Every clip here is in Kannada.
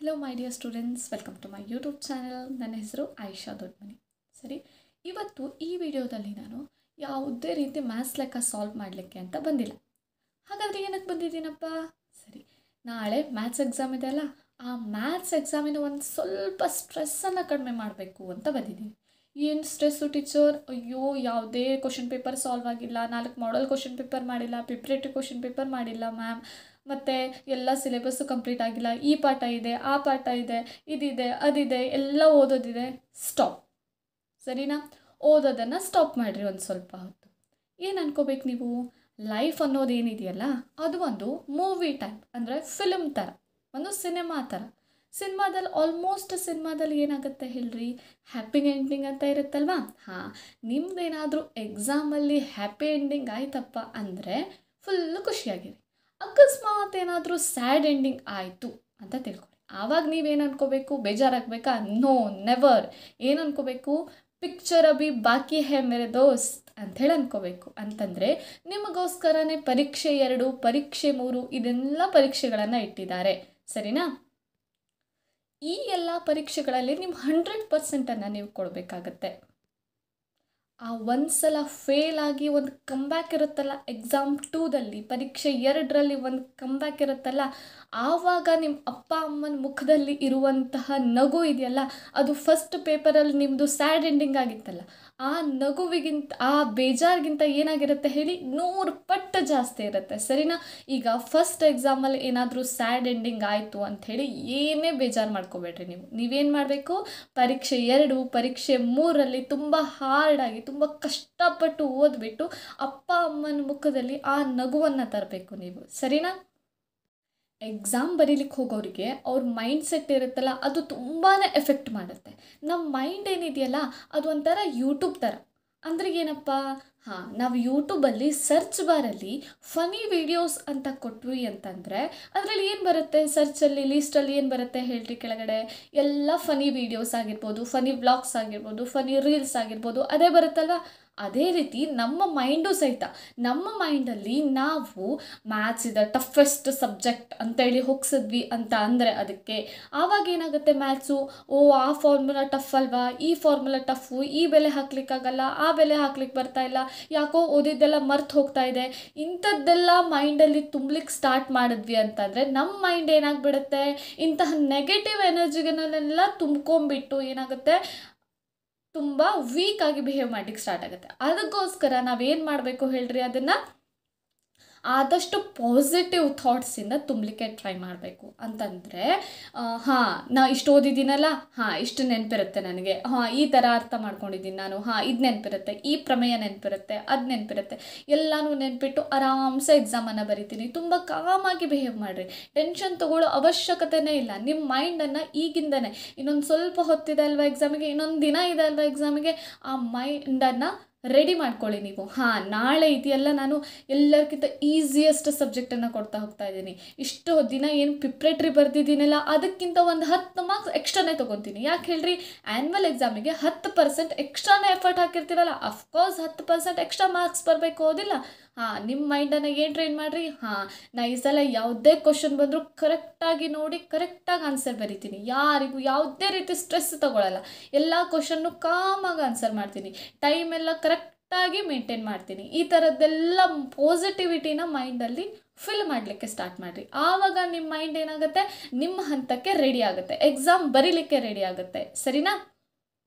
Hello my dear students, welcome to my YouTube channel. ನನ್ನ ಹೆಸರು ಆಯಿಷಾ ದೊಡ್ಮನಿ. ಸರಿ, ಇವತ್ತು ಈ ವಿಡಿಯೋದಲ್ಲಿ ನಾನು ಯಾವುದೇ ರೀತಿ ಮ್ಯಾಥ್ಸ್ ಲೆಕ್ಕ ಸಾಲ್ವ್ ಮಾಡಲಿಕ್ಕೆ ಅಂತ ಬಂದಿಲ್ಲ. ಹಾಗಾದರೆ ಏನಕ್ಕೆ ಬಂದಿದ್ದೀನಪ್ಪ? ಸರಿ, ನಾಳೆ ಮ್ಯಾಥ್ಸ್ ಎಕ್ಸಾಮ್ ಇದೆ ಅಲ್ಲ, ಆ ಮ್ಯಾಥ್ಸ್ ಎಕ್ಸಾಮಿನ ಒಂದು ಸ್ವಲ್ಪ ಸ್ಟ್ರೆಸ್ಸನ್ನು ಕಡಿಮೆ ಮಾಡಬೇಕು ಅಂತ ಬಂದಿದ್ದೀನಿ. ಏನು ಸ್ಟ್ರೆಸ್ಸು ಟೀಚರ್? ಅಯ್ಯೋ, ಯಾವುದೇ ಕ್ವಶನ್ ಪೇಪರ್ ಸಾಲ್ವ್ ಆಗಿಲ್ಲ, 4 ಮಾಡಲ್ ಕ್ವಶನ್ ಪೇಪರ್ ಮಾಡಿಲ್ಲ, ಪ್ರಿಪ್ರೇಟರಿ ಕ್ವಶನ್ ಪೇಪರ್ ಮಾಡಿಲ್ಲ ಮ್ಯಾಮ್, ಮತ್ತು ಎಲ್ಲ ಸಿಲೆಬಸ್ಸು ಕಂಪ್ಲೀಟ್ ಆಗಿಲ್ಲ, ಈ ಪಾಠ ಇದೆ, ಆ ಪಾಠ ಇದೆ, ಇದಿದೆ, ಅದಿದೆ, ಎಲ್ಲ ಓದೋದಿದೆ. ಸ್ಟಾಪ್. ಸರಿನಾ? ಓದೋದನ್ನು ಸ್ಟಾಪ್ ಮಾಡಿರಿ ಒಂದು ಸ್ವಲ್ಪ ಹೊತ್ತು. ಏನು ಅನ್ಕೋಬೇಕು ನೀವು? ಲೈಫ್ ಅನ್ನೋದು ಏನಿದೆಯಲ್ಲ, ಅದು ಒಂದು ಮೂವಿ ಟೈಪ್, ಅಂದರೆ ಫಿಲ್ಮ್ ಥರ, ಒಂದು ಸಿನಿಮಾ ಥರ. ಸಿನಿಮಾದಲ್ಲಿ ಏನಾಗುತ್ತೆ ಹೇಳ್ರಿ? ಹ್ಯಾಪಿ ಎಂಡಿಂಗ್ ಅಂತ ಇರುತ್ತಲ್ವಾ? ಹಾಂ, ನಿಮ್ದೇನಾದರೂ ಎಕ್ಸಾಮಲ್ಲಿ ಹ್ಯಾಪಿ ಎಂಡಿಂಗ್ ಆಯ್ತಪ್ಪ ಅಂದರೆ ಫುಲ್ಲು ಖುಷಿಯಾಗಿರಿ. ಅಕಸ್ಮಾತ್ ಏನಾದರೂ ಸ್ಯಾಡ್ ಎಂಡಿಂಗ್ ಆಯಿತು ಅಂತ ತಿಳ್ಕೊಳ್ಳಿ. ಆವಾಗ ನೀವೇನು ಅನ್ಕೋಬೇಕು? ಬೇಜಾರಾಗಬೇಕಾ? No, never. ಏನು ಅನ್ಕೋಬೇಕು? ಪಿಕ್ಚರ್ ಅಭಿ ಬಾಕಿ ಹೇ ಮೇರೆ ದೋಸ್ತ್ ಅಂಥೇಳಿ ಅನ್ಕೋಬೇಕು. ಅಂತಂದರೆ ನಿಮಗೋಸ್ಕರನೇ ಪರೀಕ್ಷೆ 2, ಪರೀಕ್ಷೆ 3 ಇದೆಲ್ಲ ಪರೀಕ್ಷೆಗಳನ್ನು ಇಟ್ಟಿದ್ದಾರೆ. ಸರಿನಾ? ಈ ಎಲ್ಲ ಪರೀಕ್ಷೆಗಳಲ್ಲಿ ನೀವು 100%ಅನ್ನು ನೀವು ಕೊಡಬೇಕಾಗತ್ತೆ. ಆ ಒಂದು ಸಲ ಫೇಲ್ ಆಗಿ ಒಂದು ಕಮ್ಬ್ಯಾಕ್ ಇರುತ್ತಲ್ಲ, ಎಕ್ಸಾಮ್ 2ದಲ್ಲಿ, ಪರೀಕ್ಷೆ 2ರಲ್ಲಿ ಒಂದು ಕಮ್ಬ್ಯಾಕ್ ಇರುತ್ತಲ್ಲ, ಆವಾಗ ನಿಮ್ಮ ಅಪ್ಪ ಅಮ್ಮನ ಮುಖದಲ್ಲಿ ಇರುವಂತಹ ನಗು ಇದೆಯಲ್ಲ, ಅದು ಫಸ್ಟ್ ಪೇಪರಲ್ಲಿ ನಿಮ್ಮದು ಸ್ಯಾಡ್ ಎಂಡಿಂಗ್ ಆಗಿತ್ತಲ್ಲ, ಆ ನಗುವಿಗಿಂತ, ಆ ಬೇಜಾರಿಗಿಂತ ಏನಾಗಿರುತ್ತೆ ಹೇಳಿ? 100 ಪಟ್ಟು ಜಾಸ್ತಿ ಇರುತ್ತೆ. ಸರಿನಾ? ಈಗ ಫಸ್ಟ್ ಎಕ್ಸಾಮಲ್ಲಿ ಏನಾದರೂ ಸ್ಯಾಡ್ ಎಂಡಿಂಗ್ ಆಯಿತು ಅಂಥೇಳಿ ಏನೇ ಬೇಜಾರು ಮಾಡ್ಕೋಬೇಡ್ರಿ. ನೀವೇನು ಮಾಡಬೇಕು? ಪರೀಕ್ಷೆ 2, ಪರೀಕ್ಷೆ 3ರಲ್ಲಿ ತುಂಬ ಹಾರ್ಡಾಗಿ, ತುಂಬ ಕಷ್ಟಪಟ್ಟು ಓದ್ಬಿಟ್ಟು ಅಪ್ಪ ಅಮ್ಮನ ಮುಖದಲ್ಲಿ ಆ ನಗುವನ್ನು ತರಬೇಕು ನೀವು. ಸರಿನಾ? ಎಕ್ಸಾಮ್ ಬರೀಲಿಕ್ಕೆ ಹೋಗೋರಿಗೆ ಅವ್ರ ಮೈಂಡ್ ಸೆಟ್ ಇರುತ್ತಲ್ಲ, ಅದು ತುಂಬಾ ಎಫೆಕ್ಟ್ ಮಾಡುತ್ತೆ. ನಮ್ಮ ಮೈಂಡ್ ಏನಿದೆಯಲ್ಲ, ಅದು ಒಂಥರ ಯೂಟ್ಯೂಬ್ ಥರ. ಅಂದರೆ ಏನಪ್ಪ? ಹಾಂ, ನಾವು ಯೂಟ್ಯೂಬಲ್ಲಿ ಸರ್ಚ್ ಬಾರಲ್ಲಿ ಫನಿ ವೀಡಿಯೋಸ್ ಅಂತ ಕೊಟ್ವಿ ಅಂತಂದರೆ ಅದರಲ್ಲಿ ಏನು ಬರುತ್ತೆ? ಸರ್ಚಲ್ಲಿ, ಲೀಸ್ಟಲ್ಲಿ ಏನು ಬರುತ್ತೆ ಹೇಳ್ರಿ? ಕೆಳಗಡೆ ಎಲ್ಲ ಫನಿ ವೀಡಿಯೋಸ್ ಆಗಿರ್ಬೋದು, ಫನಿ ವ್ಲಾಗ್ಸ್ ಆಗಿರ್ಬೋದು, ಫನಿ ರೀಲ್ಸ್ ಆಗಿರ್ಬೋದು, ಅದೇ ಬರುತ್ತಲ್ವ? ಅದೇ ರೀತಿ ನಮ್ಮ ಮೈಂಡು ಸಹಿತ, ನಮ್ಮ ಮೈಂಡಲ್ಲಿ ನಾವು ಮ್ಯಾಥ್ಸ್ ಇದೆ ಟಫೆಸ್ಟ್ ಸಬ್ಜೆಕ್ಟ್ ಅಂತೇಳಿ ಹೋಗಿಸಿದ್ವಿ ಅಂತ ಅಂದರೆ ಅದಕ್ಕೆ ಆವಾಗ ಏನಾಗುತ್ತೆ? ಮ್ಯಾಥ್ಸು, ಓ ಆ ಫಾರ್ಮುಲಾ ಟಫ್ ಅಲ್ವಾ, ಈ ಫಾರ್ಮುಲಾ ಟಫು, ಈ ಬೆಲೆ ಹಾಕ್ಲಿಕ್ಕಾಗಲ್ಲ, ಆ ಬೆಲೆ ಹಾಕ್ಲಿಕ್ಕೆ ಬರ್ತಾ ಇಲ್ಲ, ಯಾಕೋ ಓದಿದ್ದೆಲ್ಲ ಮರ್ತು ಹೋಗ್ತಾ ಇದೆ, ಇಂಥದ್ದೆಲ್ಲ ಮೈಂಡಲ್ಲಿ ತುಂಬಲಿಕ್ಕೆ ಸ್ಟಾರ್ಟ್ ಮಾಡಿದ್ವಿ ಅಂತಂದರೆ ನಮ್ಮ ಮೈಂಡ್ ಏನಾಗ್ಬಿಡುತ್ತೆ? ಇಂತಹ ನೆಗೆಟಿವ್ ಎನರ್ಜಿಗಳನ್ನೆಲ್ಲ ತುಂಬ್ಕೊಂಬಿಟ್ಟು ಏನಾಗುತ್ತೆ? ತುಂಬ ವೀಕ್ ಆಗಿ ಬಿಹೇವ್ ಮಾಡಲಿಕ್ಕೆ ಸ್ಟಾರ್ಟ್ ಆಗುತ್ತೆ. ಅದಕ್ಕೋಸ್ಕರ ನಾವೇನು ಮಾಡಬೇಕು ಹೇಳ್ರಿ? ಅದನ್ನು ಆದಷ್ಟು ಪಾಸಿಟಿವ್ ಥಾಟ್ಸಿಂದ ತುಂಬಲಿಕ್ಕೆ ಟ್ರೈ ಮಾಡಬೇಕು. ಅಂತಂದರೆ ಹಾಂ, ನಾ ಇಷ್ಟು ಓದಿದ್ದೀನಲ್ಲ, ಹಾಂ ಇಷ್ಟು ನೆನಪಿರುತ್ತೆ ನನಗೆ, ಹಾಂ ಈ ಥರ ಅರ್ಥ ಮಾಡ್ಕೊಂಡಿದ್ದೀನಿ ನಾನು, ಹಾಂ ಇದು ನೆನಪಿರುತ್ತೆ, ಈ ಪ್ರಮೇಯ ನೆನಪಿರುತ್ತೆ, ಅದು ನೆನಪಿರುತ್ತೆ, ಎಲ್ಲನೂ ನೆನಪಿಟ್ಟು ಆರಾಮ್ಸೆ ಎಕ್ಸಾಮನ್ನು ಬರಿತೀನಿ. ತುಂಬ ಕಾಮಾಗಿ ಬಿಹೇವ್ ಮಾಡಿರಿ. ಟೆನ್ಷನ್ ತೊಗೊಳ್ಳೋ ಅವಶ್ಯಕತೆನೇ ಇಲ್ಲ. ನಿಮ್ಮ ಮೈಂಡನ್ನು ಈಗಿಂದನೇ, ಇನ್ನೊಂದು ಸ್ವಲ್ಪ ಹೊತ್ತಿದೆ ಅಲ್ವಾ ಎಕ್ಸಾಮಿಗೆ, ಇನ್ನೊಂದು ದಿನ ಇದೆ ಅಲ್ವಾ ಎಕ್ಸಾಮಿಗೆ, ಆ ಮೈಂಡನ್ನು ರೆಡಿ ಮಾಡ್ಕೊಳ್ಳಿ ನೀವು. ಹಾಂ, ನಾಳೆ ಇದೆಯಲ್ಲ, ನಾನು ಎಲ್ಲರಿಗಿಂತ ಈಸಿಯೆಸ್ಟ್ ಸಬ್ಜೆಕ್ಟನ್ನು ಕೊಡ್ತಾ ಹೋಗ್ತಾ ಇದ್ದೀನಿ. ಇಷ್ಟು ದಿನ ಏನು ಪ್ರಿಪ್ರೇಟ್ರಿ ಬರೆದಿದ್ದೀನಲ್ಲ, ಅದಕ್ಕಿಂತ ಒಂದು 10 ಮಾರ್ಕ್ಸ್ ಎಕ್ಸ್ಟ್ರಾನೇ ತೊಗೊತೀನಿ. ಯಾಕೆ ಹೇಳ್ರಿ? ಆ್ಯನ್ಯುವಲ್ ಎಕ್ಸಾಮಿಗೆ 10% ಎಕ್ಸ್ಟ್ರಾನೇ ಎಫರ್ಟ್ ಹಾಕಿರ್ತೀವಲ್ಲ, ಅಫ್ಕೋರ್ಸ್ 10% ಎಕ್ಸ್ಟ್ರಾ ಮಾರ್ಕ್ಸ್ ಬರಬೇಕು, ಹೌದಿಲ್ಲ? ಹಾಂ, ನಿಮ್ಮ ಮೈಂಡನ್ನು ಏನು ಟ್ರೈನ್ ಮಾಡಿರಿ? ಹಾಂ, ನಾ ಈ ಸಲ ಯಾವುದೇ ಕ್ವಶನ್ ಬಂದರೂ ಕರೆಕ್ಟಾಗಿ ನೋಡಿ, ಕರೆಕ್ಟಾಗಿ ಆನ್ಸರ್ ಬರಿತೀನಿ. ಯಾರಿಗೂ ಯಾವುದೇ ರೀತಿ ಸ್ಟ್ರೆಸ್ ತೊಗೊಳ್ಳಲ್ಲ. ಎಲ್ಲ ಕ್ವಶನ್ನು ಕಾಮಾಗಿ ಆನ್ಸರ್ ಮಾಡ್ತೀನಿ. ಟೈಮ್ ಎಲ್ಲ ಕರೆಕ್ಟಾಗಿ ಮೇಂಟೈನ್ ಮಾಡ್ತೀನಿ. ಈ ಥರದ್ದೆಲ್ಲ ಪಾಸಿಟಿವಿಟಿನ ಮೈಂಡಲ್ಲಿ ಫಿಲ್ ಮಾಡಲಿಕ್ಕೆ ಸ್ಟಾರ್ಟ್ ಮಾಡಿರಿ. ಆವಾಗ ನಿಮ್ಮ ಮೈಂಡ್ ಏನಾಗುತ್ತೆ? ನಿಮ್ಮ ಹಂತಕ್ಕೆ ರೆಡಿ ಆಗುತ್ತೆ, ಎಕ್ಸಾಮ್ ಬರೀಲಿಕ್ಕೆ ರೆಡಿ ಆಗುತ್ತೆ. ಸರಿನಾ?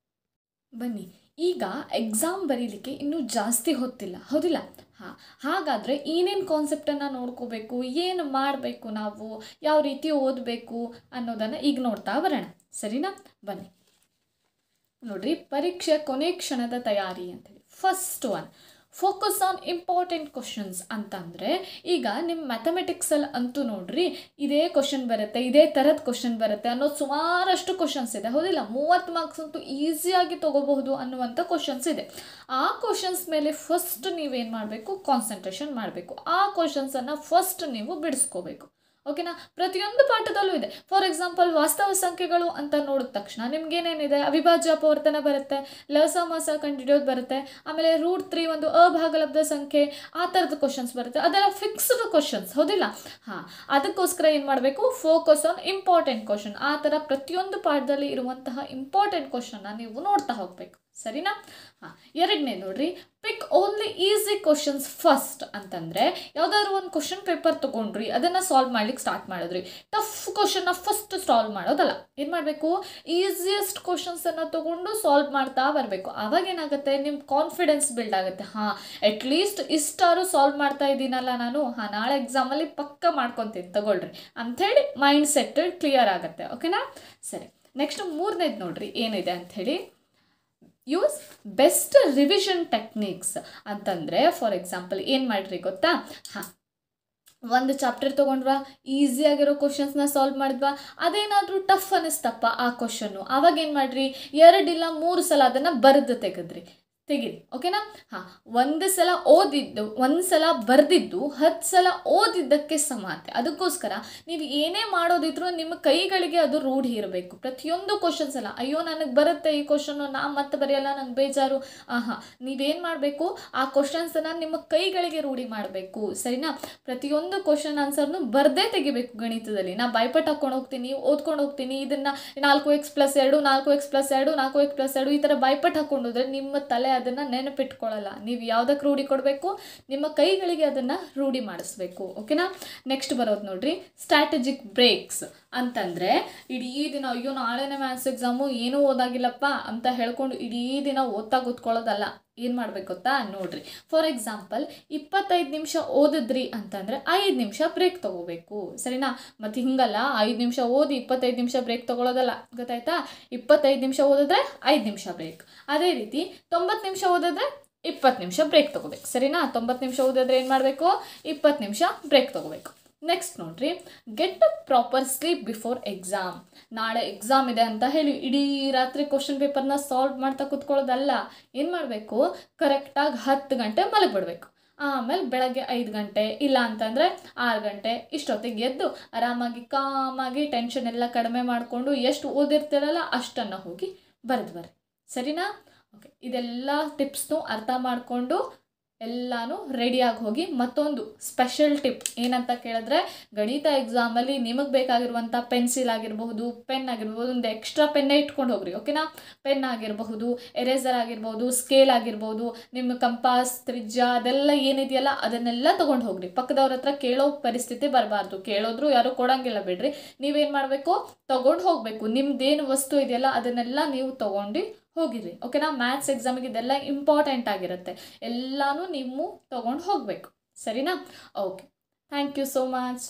ಬನ್ನಿ, ಈಗ ಎಕ್ಸಾಮ್ ಬರೀಲಿಕ್ಕೆ ಇನ್ನೂ ಜಾಸ್ತಿ ಹೊತ್ತಿಲ್ಲ, ಹೌದಿಲ್ಲ? ಹಾಂ, ಹಾಗಾದರೆ ಏನೇನು ಕಾನ್ಸೆಪ್ಟನ್ನು ನೋಡ್ಕೋಬೇಕು, ಏನು ಮಾಡಬೇಕು, ನಾವು ಯಾವ ರೀತಿ ಓದಬೇಕು ಅನ್ನೋದನ್ನು ಈಗ ನೋಡ್ತಾ ಬರೋಣ. ಸರಿನಾ? ಬನ್ನಿ ನೋಡ್ರಿ, ಪರೀಕ್ಷೆ ಕೊನೆ ಕ್ಷಣದ ತಯಾರಿ ಅಂತೇಳಿ first one, focus on important questions ಅಂತಂದರೆ, ಈಗ ನಿಮ್ಮ ಮ್ಯಾಥಮೆಟಿಕ್ಸಲ್ಲಿ ಅಂತೂ ನೋಡ್ರಿ, ಇದೇ ಕ್ವಶನ್ ಬರುತ್ತೆ, ಇದೇ ಥರದ ಕ್ವಶನ್ ಬರುತ್ತೆ ಅನ್ನೋದು ಸುಮಾರಷ್ಟು ಕ್ವಶನ್ಸ್ ಇದೆ, ಹೌದಿಲ್ಲ? 30 ಮಾರ್ಕ್ಸ್ ಅಂತೂ ಈಸಿಯಾಗಿ ತೊಗೋಬಹುದು ಅನ್ನುವಂಥ ಕ್ವಶನ್ಸ್ ಇದೆ. ಆ ಕ್ವಶನ್ಸ್ ಮೇಲೆ ಫಸ್ಟ್ ನೀವೇನು ಮಾಡಬೇಕು? ಕಾನ್ಸಂಟ್ರೇಷನ್ ಮಾಡಬೇಕು. ಆ ಕ್ವಶನ್ಸನ್ನು ಫಸ್ಟ್ ನೀವು ಬಿಡಿಸ್ಕೋಬೇಕು. ಓಕೆನಾ. ಪ್ರತಿಯೊಂದು ಪಾಠದಲ್ಲೂ ಇದೆ. ಫಾರ್ ಎಕ್ಸಾಂಪಲ್ ವಾಸ್ತವ ಸಂಖ್ಯೆಗಳು ಅಂತ ನೋಡಿದ ತಕ್ಷಣ ನಿಮ್ಗೇನೇನಿದೆ, ಅವಿಭಾಜ್ಯ ಅಪವರ್ತನ ಬರುತ್ತೆ, ಲಸಮಸ ಕಂಡುಹಿಡಿಯೋದು ಬರುತ್ತೆ, ಆಮೇಲೆ √3 ಒಂದು ಅಭಾಗಲಬ್ಧ ಸಂಖ್ಯೆ, ಆ ಥರದ ಕ್ವಶನ್ಸ್ ಬರುತ್ತೆ. ಅದೆಲ್ಲ ಫಿಕ್ಸ್ಡ್ ಕ್ವಶನ್ಸ್, ಹೌದಿಲ್ಲ? ಹಾಂ, ಅದಕ್ಕೋಸ್ಕರ ಏನು ಮಾಡಬೇಕು, ಫೋಕಸ್ ಆನ್ ಇಂಪಾರ್ಟೆಂಟ್ ಕ್ವಶನ್. ಆ ಥರ ಪ್ರತಿಯೊಂದು ಪಾಠದಲ್ಲಿ ಇರುವಂತಹ ಇಂಪಾರ್ಟೆಂಟ್ ಕ್ವಶನ್ನ ನೀವು ನೋಡ್ತಾ ಹೋಗಬೇಕು, ಸರಿನಾ? ಹಾಂ, ಎರಡನೇ ನೋಡ್ರಿ, ಪಿಕ್ ಓನ್ಲಿ ಈಸಿ ಕ್ವಶನ್ಸ್ ಫಸ್ಟ್ ಅಂತಂದರೆ, ಯಾವುದಾದ್ರು ಒಂದು ಕ್ವಶನ್ ಪೇಪರ್ ತೊಗೊಂಡ್ರಿ, ಅದನ್ನು ಸಾಲ್ವ್ ಮಾಡ್ಲಿಕ್ಕೆ ಸ್ಟಾರ್ಟ್ ಮಾಡಿದ್ರಿ, ಟಫ್ ಕ್ವಶನ್ನ ಫಸ್ಟ್ ಸಾಲ್ವ್ ಮಾಡೋದಲ್ಲ. ಏನು ಮಾಡಬೇಕು, ಈಸಿಯೆಸ್ಟ್ ಕ್ವಶನ್ಸನ್ನು ತೊಗೊಂಡು ಸಾಲ್ವ್ ಮಾಡ್ತಾ ಬರಬೇಕು. ಆವಾಗ ಏನಾಗುತ್ತೆ, ನಿಮ್ಮ ಕಾನ್ಫಿಡೆನ್ಸ್ ಬಿಲ್ಡ್ ಆಗುತ್ತೆ. ಹಾಂ, ಅಟ್ಲೀಸ್ಟ್ ಇಷ್ಟಾರು ಸಾಲ್ವ್ ಮಾಡ್ತಾ ಇದ್ದೀನಲ್ಲ ನಾನು, ಹಾಂ ನಾಳೆ ಎಕ್ಸಾಮಲ್ಲಿ ಪಕ್ಕ ಮಾಡ್ಕೊತೀನಿ ತಗೊಳ್ರಿ ಅಂಥೇಳಿ ಮೈಂಡ್ ಸೆಟ್ ಕ್ಲಿಯರ್ ಆಗುತ್ತೆ. ಓಕೆನಾ? ಸರಿ, ನೆಕ್ಸ್ಟ್ ಮೂರನೇದು ನೋಡ್ರಿ ಏನಿದೆ ಅಂಥೇಳಿ, ಯೂಸ್ ಬೆಸ್ಟ್ ರಿವಿಷನ್ ಟೆಕ್ನಿಕ್ಸ್ ಅಂತಂದರೆ, ಫಾರ್ ಎಕ್ಸಾಂಪಲ್ ಏನು ಮಾಡಿರಿ ಗೊತ್ತಾ? ಹಾಂ, ಒಂದು ಚಾಪ್ಟರ್ ತೊಗೊಂಡ್ವಾ, ಈಸಿಯಾಗಿರೋ ಕ್ವಶನ್ಸ್ನ ಸಾಲ್ವ್ ಮಾಡಿದ್ವಾ, ಅದೇನಾದರೂ ಟಫ್ ಅನ್ನಿಸ್ತಪ್ಪ ಆ ಕ್ವಶನ್ನು, ಆವಾಗ ಏನು ಮಾಡಿರಿ, 2 ಇಲ್ಲ 3 ಸಲ ಅದನ್ನು ಬರೆದು ತೆಗೀರಿ. ಓಕೆನಾ? ಹಾಂ, ಒಂದು ಸಲ ಬರೆದಿದ್ದು 10 ಸಲ ಓದಿದ್ದಕ್ಕೆ ಸಮಾತೆ. ಅದಕ್ಕೋಸ್ಕರ ನೀವು ಏನೇ ಮಾಡೋದಿದ್ರು ನಿಮ್ಮ ಕೈಗಳಿಗೆ ಅದು ರೂಢಿ ಇರಬೇಕು. ಪ್ರತಿಯೊಂದು ಕ್ವಶನ್ಸ್ ಎಲ್ಲ, ಅಯ್ಯೋ ನನಗೆ ಬರುತ್ತೆ ಈ ಕ್ವಶನ್ನು, ನಾ ಮತ್ತೆ ಬರೆಯಲ್ಲ, ನಂಗೆ ಬೇಜಾರು, ನೀವೇನು ಮಾಡಬೇಕು, ಆ ಕ್ವಶನ್ಸನ್ನು ನಿಮ್ಮ ಕೈಗಳಿಗೆ ರೂಢಿ ಮಾಡಬೇಕು, ಸರಿನಾ? ಪ್ರತಿಯೊಂದು ಕ್ವಶನ್ ಆನ್ಸರ್ನು ಬರದೇ ತೆಗಿಬೇಕು. ಗಣಿತದಲ್ಲಿ ನಾ ಬಾಯ್ಪಟ್ ಹಾಕ್ಕೊಂಡು ಹೋಗ್ತೀನಿ, ಓದ್ಕೊಂಡು ಹೋಗ್ತೀನಿ, ಇದನ್ನು 4x+2 4x+2 4x+2 ಈ ಥರ ಬಾಯ್ಪಟ್ ಹಾಕ್ಕೊಂಡು ಹೋದ್ರೆ ನಿಮ್ಮ ತಲೆ ಅದನ್ನು ನೆನಪಿಟ್ಕೊಳ್ಳಲ್ಲ. ನೀವು ಯಾವುದಕ್ಕೆ ರೂಢಿ ಕೊಡಬೇಕು, ನಿಮ್ಮ ಕೈಗಳಿಗೆ ಅದನ್ನು ರೂಢಿ ಮಾಡಿಸ್ಬೇಕು. ಓಕೆನಾ? ನೆಕ್ಸ್ಟ್ ಬರೋದು ನೋಡ್ರಿ, ಸ್ಟ್ರಾಟಜಿಕ್ ಬ್ರೇಕ್ಸ್ ಅಂತಂದರೆ, ಇಡೀ ದಿನ ಅಯ್ಯೋ ನಾಳೆನೇ ಮ್ಯಾಥ್ಸ್ ಎಕ್ಸಾಮು ಏನೂ ಓದಾಗಿಲ್ಲಪ್ಪ ಅಂತ ಹೇಳ್ಕೊಂಡು ಇಡೀ ದಿನ ಓದ್ತಾ ಕೂತ್ಕೊಳ್ಳೋದಲ್ಲ. ಏನು ಮಾಡಬೇಕು ಗೊತ್ತಾ? ನೋಡ್ರಿ, ಫಾರ್ ಎಕ್ಸಾಂಪಲ್ 25 ನಿಮಿಷ ಓದಿದ್ರಿ ಅಂತಂದರೆ 5 ನಿಮಿಷ ಬ್ರೇಕ್ ತೊಗೋಬೇಕು, ಸರಿನಾ? ಮತ್ತು ಹಿಂಗಲ್ಲ 5 ನಿಮಿಷ ಓದಿ 25 ನಿಮಿಷ ಬ್ರೇಕ್ ತೊಗೊಳ್ಳೋದಲ್ಲ, ಗೊತ್ತಾಯ್ತಾ? 25 ನಿಮಿಷ ಓದಿದ್ರೆ 5 ನಿಮಿಷ ಬ್ರೇಕ್. ಅದೇ ರೀತಿ 90 ನಿಮಿಷ ಓದಿದ್ರೆ 20 ನಿಮಿಷ ಬ್ರೇಕ್ ತೊಗೋಬೇಕು, ಸರಿನಾ? 90 ನಿಮಿಷ ಓದಿದ್ರೆ ಏನು ಮಾಡಬೇಕು, 20 ನಿಮಿಷ ಬ್ರೇಕ್ ತೊಗೋಬೇಕು. ನೆಕ್ಸ್ಟ್ ನೋಡ್ರಿ, get up proper sleep before exam. ನಾಳೆ ಎಕ್ಸಾಮ್ ಇದೆ ಅಂತ ಹೇಳಿ ಇಡೀ ರಾತ್ರಿ ಕ್ವಶನ್ ಪೇಪರ್ನ ಸಾಲ್ವ್ ಮಾಡ್ತಾ ಕೂತ್ಕೊಳ್ಳೋದಲ್ಲ. ಏನು ಮಾಡಬೇಕು, ಕರೆಕ್ಟಾಗಿ 10 ಗಂಟೆ ಮಲಗಿಬಿಡ್ಬೇಕು. ಆಮೇಲೆ ಬೆಳಗ್ಗೆ 5 ಗಂಟೆ ಇಲ್ಲ ಅಂತಂದರೆ 6 ಗಂಟೆ ಇಷ್ಟೊತ್ತಿಗೆ ಎದ್ದು ಆರಾಮಾಗಿ ಕಾಮಾಗಿ ಟೆನ್ಷನ್ ಎಲ್ಲ ಕಡಿಮೆ ಮಾಡಿಕೊಂಡು ಎಷ್ಟು ಓದಿರ್ತೀರಲ್ಲ ಅಷ್ಟನ್ನು ಹೋಗಿ ಬರೆದು ಬರ್ರಿ, ಸರಿನಾ? ಓಕೆ, ಇದೆಲ್ಲ ಟಿಪ್ಸ್ನು ಅರ್ಥ ಮಾಡಿಕೊಂಡು ಎಲ್ಲನೂ ರೆಡಿಯಾಗಿ ಹೋಗಿ. ಮತ್ತೊಂದು ಸ್ಪೆಷಲ್ ಟಿಪ್ ಏನಂತ ಕೇಳಿದ್ರೆ, ಗಣಿತ ಎಕ್ಸಾಮಲ್ಲಿ ನಿಮಗೆ ಬೇಕಾಗಿರುವಂಥ ಪೆನ್ಸಿಲ್ ಆಗಿರಬಹುದು, ಪೆನ್ ಆಗಿರ್ಬೋದು, ಒಂದು ಎಕ್ಸ್ಟ್ರಾ ಪೆನ್ನೇ ಇಟ್ಕೊಂಡು ಹೋಗ್ರಿ. ಓಕೆನಾ? ಪೆನ್ ಆಗಿರಬಹುದು, ಎರೇಸರ್ ಆಗಿರ್ಬೋದು, ಸ್ಕೇಲ್ ಆಗಿರ್ಬೋದು, ನಿಮ್ಮ ಕಂಪಾಸ್, ತ್ರಿಜ್ಯ ಅದೆಲ್ಲ ಏನಿದೆಯಲ್ಲ ಅದನ್ನೆಲ್ಲ ತೊಗೊಂಡು ಹೋಗ್ರಿ. ಪಕ್ಕದವ್ರ ಹತ್ರ ಕೇಳೋ ಪರಿಸ್ಥಿತಿ ಬರಬಾರ್ದು. ಕೇಳೋದ್ರು ಯಾರೂ ಕೊಡೋಂಗಿಲ್ಲ ಬಿಡ್ರಿ. ನೀವೇನು ಮಾಡಬೇಕು, ತೊಗೊಂಡು ಹೋಗಬೇಕು. ನಿಮ್ದೇನು ವಸ್ತು ಇದೆಯಲ್ಲ ಅದನ್ನೆಲ್ಲ ನೀವು ತೊಗೊಂಡು ಹೋಗಿರಿ. ಓಕೆನಾ? ಮ್ಯಾಥ್ಸ್ ಎಕ್ಸಾಮಿಗೆ ಇದೆಲ್ಲ ಇಂಪಾರ್ಟೆಂಟ್ ಆಗಿರುತ್ತೆ. ಎಲ್ಲನೂ ನೀವು ತೊಗೊಂಡು ಹೋಗಬೇಕು, ಸರಿನಾ? Okay, thank you so much.